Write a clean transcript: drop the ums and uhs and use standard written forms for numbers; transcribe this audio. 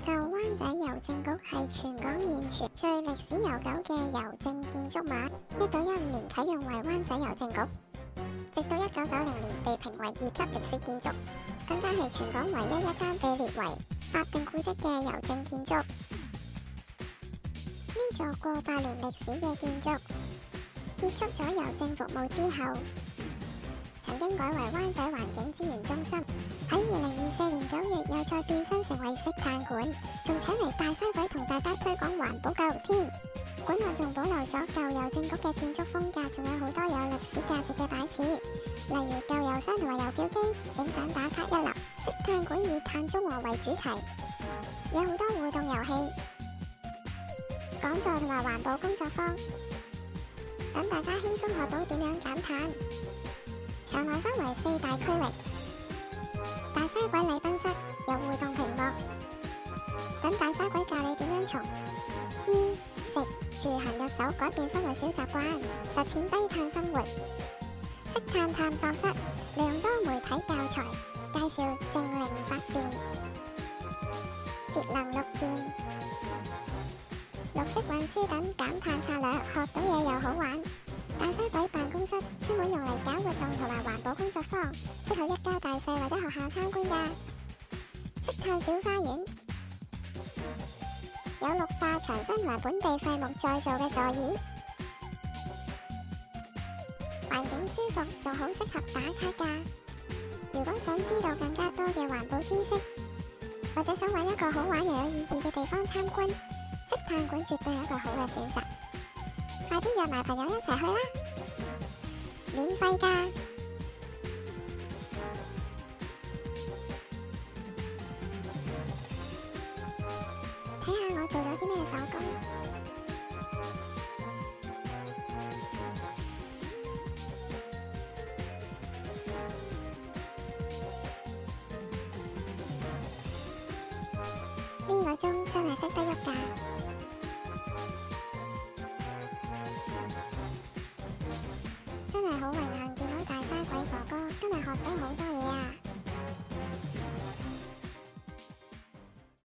舊灣仔郵政局係全港現存最歷史悠久嘅郵政建築物，1915年啟用為灣仔郵政局，直到1990年被評為2級歷史建築，更加係全港唯一一間被列為法定古蹟嘅郵政建築。呢座過百年歷史嘅建築結束咗郵政服務之後，曾經改為灣仔環境資源中心。喺2024年9月又再變身成為式炭館，仲請嚟大西鬼同大家推廣環保教育添。館內仲保留咗舊郵政局嘅建築風格，仲有好多有歷史價值嘅擺設，例如舊郵箱同埋郵票機，影相打卡一流。式炭館以碳中和為主題，有好多互動遊戲、講座同埋環保工作坊，等大家輕鬆學到點樣減碳。場內分為4大區域。大西鬼禮賓室有互動屏幕，等大西鬼教你點樣從衣食住行入手，改變生活小習慣，實踐低碳生活。式炭探索室利用多媒體教材介紹淨零發電、節能綠電、綠色運輸等減碳策略，學到嘢又好玩。大西鬼辦公室專門用嚟搞活動同埋環保工作坊，適合一家大細或者學校參觀㗎。式炭小花園有綠化牆身同埋本地廢木再造嘅座椅，環境舒服，仲好適合打卡㗎。如果想知道更加多嘅環保知識，或者想揾一個好玩又有意義嘅地方參觀，式炭館絕對係一個好嘅選擇。快啲約埋朋友一齊去啦！免費㗎。睇下我做咗啲咩手工。呢個鐘真係識得喐㗎。真係好榮幸見到大西鬼哥哥，今日學咗好多嘢。